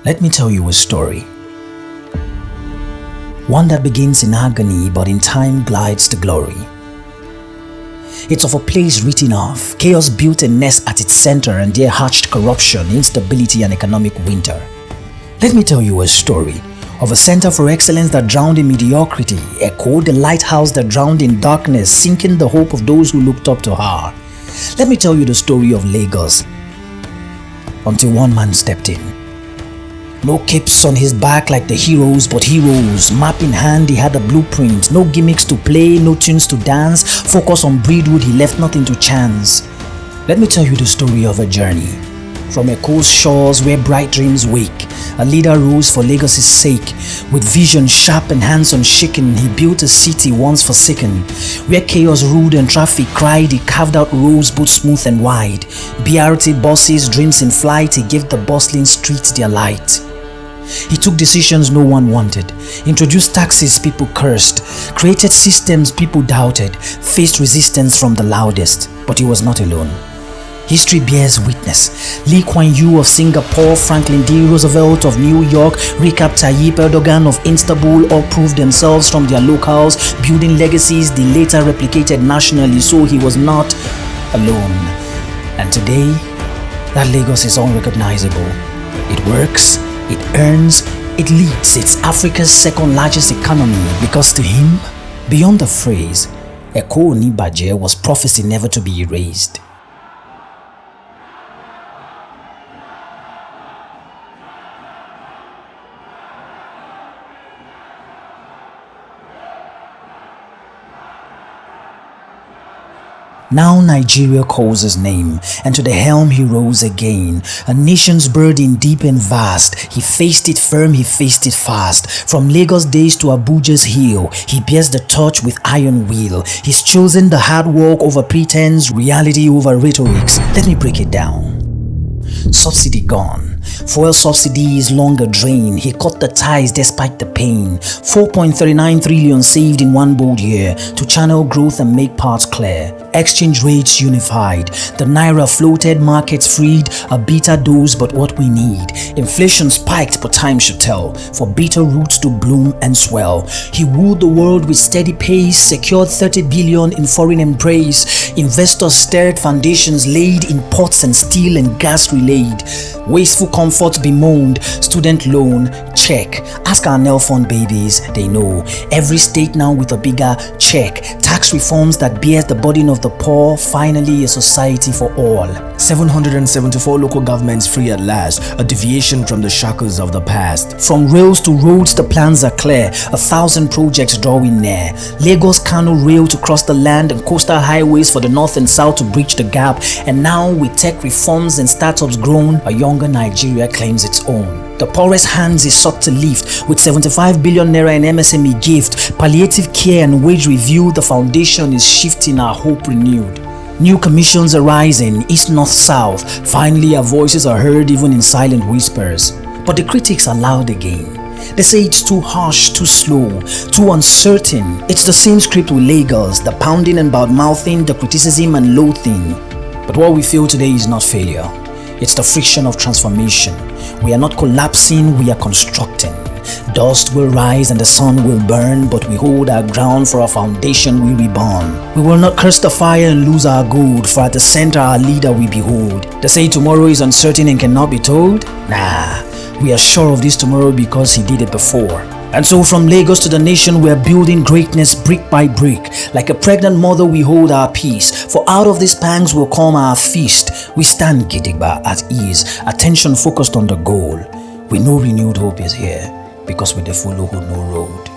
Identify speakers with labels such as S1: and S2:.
S1: Let me tell you a story. One that begins in agony but in time glides to glory. It's of a place written off. Chaos built a nest at its center and there hatched corruption, instability and economic winter. Let me tell you a story of a center for excellence that drowned in mediocrity, echoed the lighthouse that drowned in darkness, sinking the hope of those who looked up to her. Let me tell you the story of Lagos, until one man stepped in. No capes on his back like the heroes, but heroes. Map in hand, he had a blueprint. No gimmicks to play, no tunes to dance. Focus on breedwood, he left nothing to chance. Let me tell you the story of a journey. From a coast shores where bright dreams wake, a leader rose for Lagos' sake. With vision sharp and hands unshaken, he built a city once forsaken. Where chaos ruled and traffic cried, he carved out roads both smooth and wide. BRT buses, dreams in flight, he gave the bustling streets their light. He took decisions no one wanted, introduced taxes people cursed, created systems people doubted, faced resistance from the loudest, but he was not alone. History bears witness. Lee Kuan Yew of Singapore, Franklin D. Roosevelt of New York, Recep Tayyip Erdogan of Istanbul all proved themselves from their locales, building legacies they later replicated nationally, so he was not alone. And today, that Lagos is unrecognizable. It works, it earns, it leads. It's Africa's second largest economy because to him, beyond the phrase, Eko Onibaje was prophecy never to be erased. Now Nigeria calls his name, and to the helm he rose again. A nation's burden deep and vast, he faced it firm, he faced it fast. From Lagos days to Abuja's hill, he bears the torch with iron will. He's chosen the hard work over pretense, reality over rhetorics. Let me break it down. Subsidy gone. Fuel subsidy is longer drain. He cut the ties despite the pain. 4.39 trillion saved in one bold year to channel growth and make paths clear. Exchange rates unified. The naira floated, markets freed. A bitter dose, but what we need. Inflation spiked, but time should tell. For bitter roots to bloom and swell. He ruled the world with steady pace. Secured 30 billion in foreign embrace. Investors stirred, foundations laid in pots and steel and gas relayed. Wasteful comfort bemoaned, student loan, check. Ask our Nel Fund babies, they know. Every state now with a bigger check. Tax reforms that bears the burden of the poor, finally a society for all. 774 local governments free at last, a deviation from the shackles of the past. From rails to roads, the plans are clear, 1,000 projects drawing near. Lagos Kano rail to cross the land and coastal highways for the north and south to bridge the gap. And now with tech reforms and startups grown, a younger Nigeria claims its own. The poorest hands is sought to lift with 75 billion naira in MSME gift, palliative care and wage review. The foundation is shifting, our hope renewed. New commissions are rising, east, north, south. Finally our voices are heard even in silent whispers. But the critics are loud again. They say it's too harsh, too slow, too uncertain. It's the same script with Lagos, the pounding and bad-mouthing, the criticism and loathing. But what we feel today is not failure. It's the friction of transformation. We are not collapsing, we are constructing. Dust will rise and the sun will burn, but we hold our ground, for our foundation we reborn. We will not curse the fire and lose our gold, for at the center our leader we behold. They say tomorrow is uncertain and cannot be told? Nah, we are sure of this tomorrow because he did it before. And so from Lagos to the nation, we are building greatness brick by brick. Like a pregnant mother, we hold our peace. For out of these pangs will come our feast. We stand gidigba at ease, attention focused on the goal. We know renewed hope is here, because we the follow who know road.